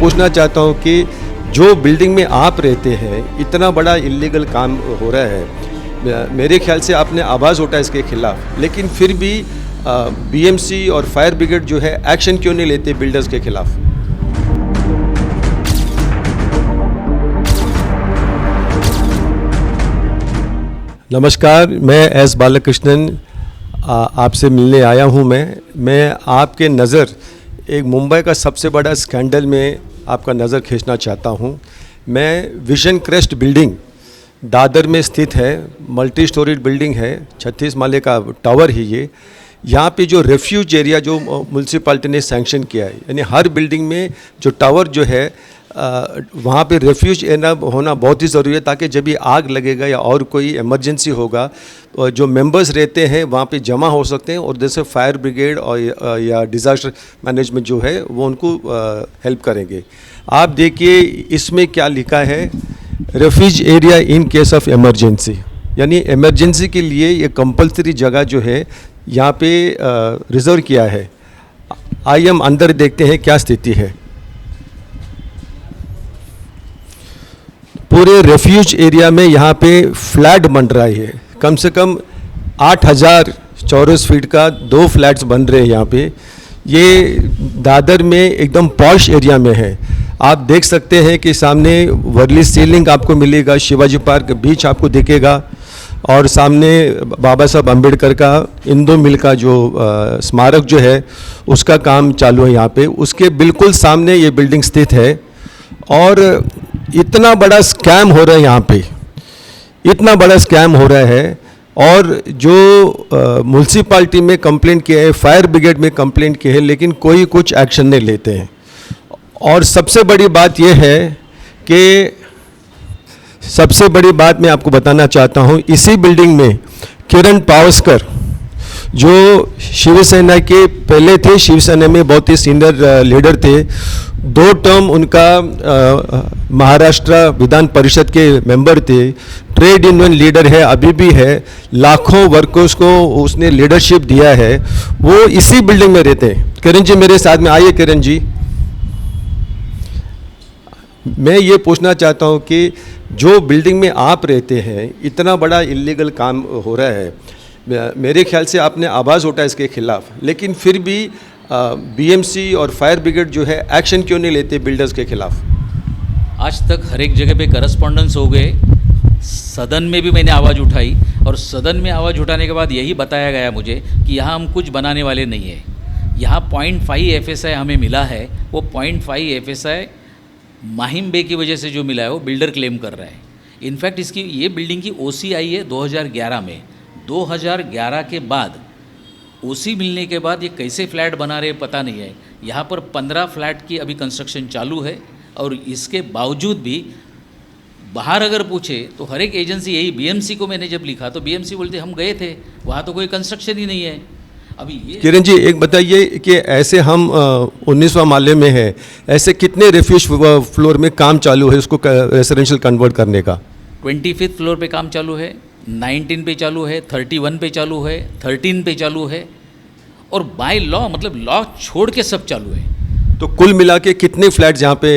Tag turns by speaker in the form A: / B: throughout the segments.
A: पूछना चाहता हूँ कि जो बिल्डिंग में आप रहते हैं इतना बड़ा इलीगल काम हो रहा है, मेरे ख्याल से आपने आवाज़ उठाया इसके खिलाफ, लेकिन फिर भी बीएमसी और फायर ब्रिगेड जो है एक्शन क्यों नहीं लेते बिल्डर्स के खिलाफ? नमस्कार, मैं एस बालकृष्णन आपसे मिलने आया हूं। मैं आपके नज़र एक मुंबई का सबसे बड़ा स्कैंडल में आपका नज़र खींचना चाहता हूं। मैं विजन क्रेस्ट बिल्डिंग दादर में स्थित है, मल्टी स्टोरीड बिल्डिंग है, 36 माले का टावर ही ये। यहाँ पे जो रेफ्यूज एरिया जो म्यूनसिपाल्टी ने सैंक्शन किया है, यानी हर बिल्डिंग में जो टावर जो है वहाँ पे रेफ्यूज एरिया होना बहुत ही ज़रूरी है, ताकि जब भी आग लगेगा या और कोई इमरजेंसी होगा जो मेंबर्स रहते हैं वहाँ पे जमा हो सकते हैं और जैसे फायर ब्रिगेड और या डिज़ास्टर मैनेजमेंट जो है वो उनको हेल्प करेंगे। आप देखिए इसमें क्या लिखा है, refuge area in case of emergency, यानी इमरजेंसी के लिए ये कंपलसरी जगह जो है यहाँ पे रिज़र्व किया है। आइए हम अंदर देखते हैं क्या स्थिति है। पूरे रेफ्यूज एरिया में यहाँ पे फ्लैट बन रहा है, कम से कम 8000 चौरस फीट का 2 फ्लैट्स बन रहे हैं यहाँ पे। ये दादर में एकदम पॉश एरिया में है। आप देख सकते हैं कि सामने वर्ली सीलिंग आपको मिलेगा, शिवाजी पार्क बीच आपको दिखेगा और सामने बाबा साहब अम्बेडकर का इंदो मिल का जो स्मारक जो है उसका काम चालू है यहाँ पे। उसके बिल्कुल सामने ये बिल्डिंग स्थित है और इतना बड़ा स्कैम हो रहा है यहाँ पे, इतना बड़ा स्कैम हो रहा है। और जो म्यूनसिपाल्टी में कंप्लेंट किया है, फायर ब्रिगेड में कंप्लेंट किए हैं, लेकिन कोई कुछ एक्शन नहीं लेते हैं। और सबसे बड़ी बात यह है कि सबसे बड़ी बात मैं आपको बताना चाहता हूँ, इसी बिल्डिंग में किरण पावस्कर जो शिवसेना के पहले थे, शिवसेना में बहुत ही सीनियर लीडर थे, 2 टर्म उनका महाराष्ट्र विधान परिषद के मेंबर थे, ट्रेड यूनियन लीडर है, अभी भी है, लाखों वर्कर्स को उसने लीडरशिप दिया है, वो इसी बिल्डिंग में रहते हैं। किरण जी मेरे साथ में आइए। किरण जी, मैं ये पूछना चाहता हूँ कि जो बिल्डिंग में आप रहते हैं इतना बड़ा इलीगल काम हो रहा है, मेरे ख्याल से आपने आवाज़ उठाया इसके खिलाफ, लेकिन फिर भी बीएमसी और फायर ब्रिगेड जो है एक्शन क्यों नहीं लेते बिल्डर्स के खिलाफ?
B: आज तक हर एक जगह पे करस्पॉन्डेंस हो गए, सदन में भी मैंने आवाज़ उठाई और सदन में आवाज़ उठाने के बाद यही बताया गया मुझे कि यहाँ हम कुछ बनाने वाले नहीं हैं। यहाँ 0.5 FSI हमें मिला है, वो 0.5 FSI माहिम बे की वजह से जो मिला है वो बिल्डर क्लेम कर रहा है। इनफैक्ट इसकी ये बिल्डिंग की OC आई है 2011 में। 2011 के बाद OC मिलने के बाद ये कैसे फ्लैट बना रहे पता नहीं है। यहाँ पर 15 फ्लैट की अभी कंस्ट्रक्शन चालू है और इसके बावजूद भी बाहर अगर पूछे तो हर एक एजेंसी यही, BMC को मैंने जब लिखा तो BMC बोलते हम गए थे, वहाँ तो कोई कंस्ट्रक्शन ही नहीं है। अभी ये
A: किरण जी एक बताइए कि ऐसे हम 19वां माले में है, ऐसे कितने रेफ्यूज फ्लोर में काम चालू है उसको रेसिडेंशियल कन्वर्ट करने का?
B: 25th फ्लोर पे काम चालू है, 19 पे चालू है, 31 पे चालू है, 13 पे चालू है और बाय लॉ, मतलब लॉ छोड़ के सब चालू है।
A: तो कुल मिला के कितने फ्लैट्स यहाँ पे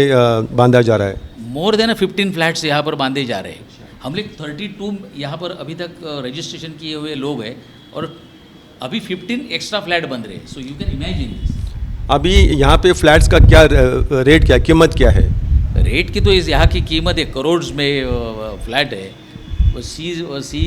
A: बांधा जा रहा है?
B: मोर देन 15 फ्लैट्स यहाँ पर बांधे जा रहे हैं। हम लोग 32 यहाँ पर अभी तक रजिस्ट्रेशन किए हुए लोग हैं और अभी 15 एक्स्ट्रा फ्लैट बन रहे हैं। So you can imagine.
A: अभी यहाँ पे फ्लैट्स का क्या रेट, क्या कीमत क्या है?
B: रेट की तो इस यहाँ की कीमत 1 करोड़ में फ्लैट है। वो सी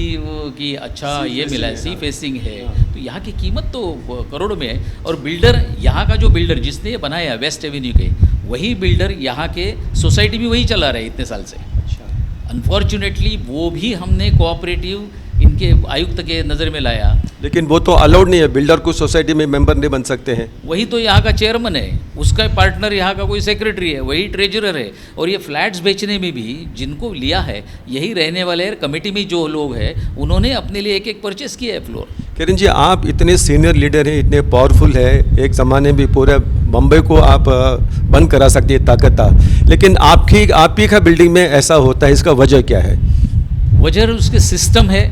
B: की अच्छा ये मिला है, सी फेसिंग है, तो यहाँ की कीमत तो करोड़ में है। और बिल्डर, यहाँ का जो बिल्डर जिसने ये बनाया वेस्ट एवेन्यू के, वही बिल्डर यहाँ के सोसाइटी भी वही चला रहा है इतने साल से। अनफॉर्चुनेटली वो भी हमने कोऑपरेटिव इनके आयुक्त के नज़र में लाया,
A: लेकिन वो तो अलाउड नहीं है, बिल्डर को सोसाइटी में मेंबर नहीं बन सकते हैं।
B: वही तो यहाँ का चेयरमैन है, उसका पार्टनर यहाँ का कोई सेक्रेटरी है, वही ट्रेजरर है। और ये फ्लैट्स बेचने में भी जिनको लिया है यही रहने वाले हैं। कमेटी में जो लोग हैं उन्होंने अपने लिए एक परचेस किया है फ्लोर।
A: किरण जी आप इतने सीनियर लीडर हैं, इतने पावरफुल है, एक ज़माने में पूरे बम्बई को आप बंद करा सकती है ताकत था, लेकिन आप ही का बिल्डिंग में ऐसा होता है, इसका वजह क्या है?
B: वजह उसके सिस्टम है,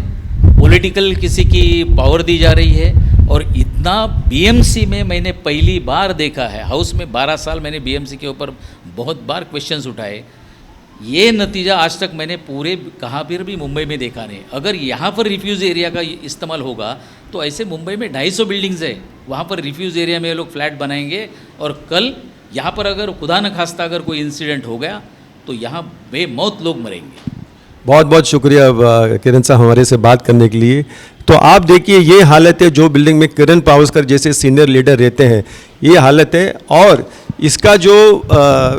B: पॉलिटिकल किसी की पावर दी जा रही है। और इतना बीएमसी में मैंने पहली बार देखा है, हाउस में 12 साल मैंने बीएमसी के ऊपर बहुत बार क्वेश्चंस उठाए, ये नतीजा आज तक मैंने पूरे कहाँ पर भी मुंबई में देखा नहीं। अगर यहाँ पर रिफ्यूज़ एरिया का इस्तेमाल होगा तो ऐसे मुंबई में 250 बिल्डिंग्स है, वहाँ पर रिफ्यूज़ एरिया में ये लोग फ्लैट बनाएंगे और कल यहाँ पर अगर खुदा न खास्ता अगर कोई इंसिडेंट हो गया तो यहाँ बेमौत लोग मरेंगे।
A: बहुत बहुत शुक्रिया किरण साहब हमारे से बात करने के लिए। तो आप देखिए ये हालत है, जो बिल्डिंग में किरण पावस्कर जैसे सीनियर लीडर रहते हैं ये हालत है। और इसका जो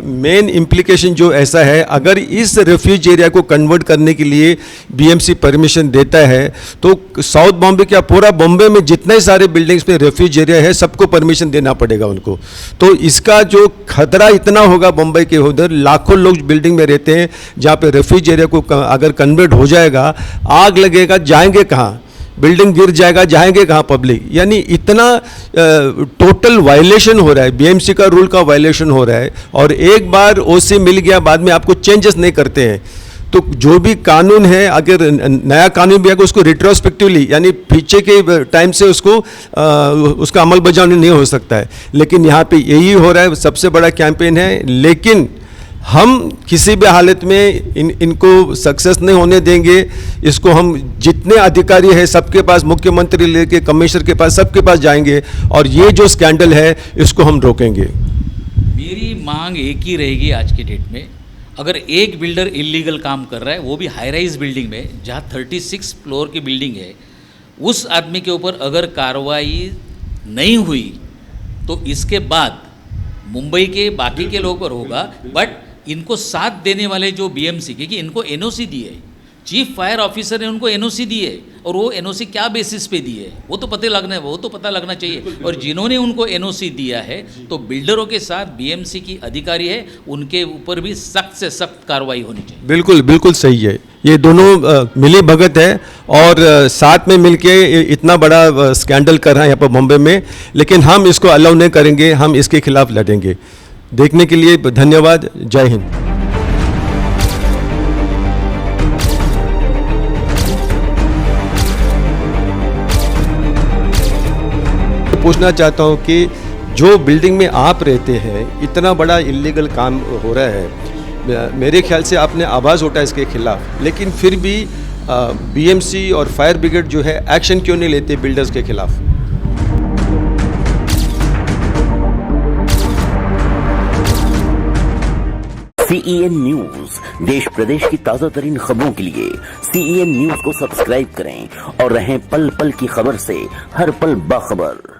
A: मेन इम्प्लीकेशन जो ऐसा है, अगर इस रेफ्यूज एरिया को कन्वर्ट करने के लिए बीएमसी परमिशन देता है तो साउथ बॉम्बे क्या पूरा बॉम्बे में जितने सारे बिल्डिंग्स में रेफ्यूज एरिया है सबको परमिशन देना पड़ेगा उनको। तो इसका जो खतरा इतना होगा बॉम्बे के उधर लाखों लोग बिल्डिंग में रहते हैं जहाँ पे रेफ्यूज एरिया को अगर कन्वर्ट हो जाएगा, आग लगेगा, जाएंगे कहाँ, बिल्डिंग गिर जाएगा, जाएंगे कहाँ पब्लिक। यानी इतना टोटल वायलेशन हो रहा है, बीएमसी का रूल का वायलेशन हो रहा है। और एक बार ओसी मिल गया बाद में आपको चेंजेस नहीं करते हैं तो जो भी कानून है, अगर नया कानून भी है उसको रिट्रोस्पेक्टिवली यानी पीछे के टाइम से उसका अमल बजावनी नहीं हो सकता है। लेकिन यहाँ पे यही हो रहा है, सबसे बड़ा कैंपेन है। लेकिन हम किसी भी हालत में इनको सक्सेस नहीं होने देंगे। इसको हम जितने अधिकारी हैं सबके पास, मुख्यमंत्री लेके कमिश्नर के पास, सबके पास जाएंगे और ये जो स्कैंडल है इसको हम रोकेंगे।
B: मेरी मांग एक ही रहेगी आज की डेट में, अगर एक बिल्डर इलीगल काम कर रहा है वो भी हाई राइज बिल्डिंग में जहाँ 36 फ्लोर की बिल्डिंग है, उस आदमी के ऊपर अगर कार्रवाई नहीं हुई तो इसके बाद मुंबई के बाकी के लोगों पर होगा। बट इनको साथ देने वाले जो बीएमसी के, कि इनको एनओसी दी है, चीफ फायर ऑफिसर ने उनको एनओसी दी है और वो एनओसी क्या बेसिस पे दी है वो तो पता लगना चाहिए। और जिन्होंने उनको एनओसी दिया है तो बिल्डरों के साथ बीएमसी की अधिकारी है, उनके ऊपर भी सख्त से सख्त कार्रवाई होनी चाहिए।
A: बिल्कुल बिल्कुल सही है, ये दोनों मिली भगत है और साथ में मिलके इतना बड़ा स्कैंडल कर रहा है यहाँ पर बॉम्बे में। लेकिन हम इसको अलाउ नहीं करेंगे, हम इसके खिलाफ लड़ेंगे। देखने के लिए धन्यवाद। जय हिंद। पूछना चाहता हूँ कि जो बिल्डिंग में आप रहते हैं इतना बड़ा इल्लीगल काम हो रहा है, मेरे ख्याल से आपने आवाज़ उठाया इसके खिलाफ, लेकिन फिर भी बीएमसी और फायर ब्रिगेड जो है एक्शन क्यों नहीं लेते बिल्डर्स के खिलाफ?
C: CEN न्यूज, देश प्रदेश की ताजा तरीन खबरों के लिए CEN न्यूज को सब्सक्राइब करें और रहें पल पल की खबर से हर पल बाखबर।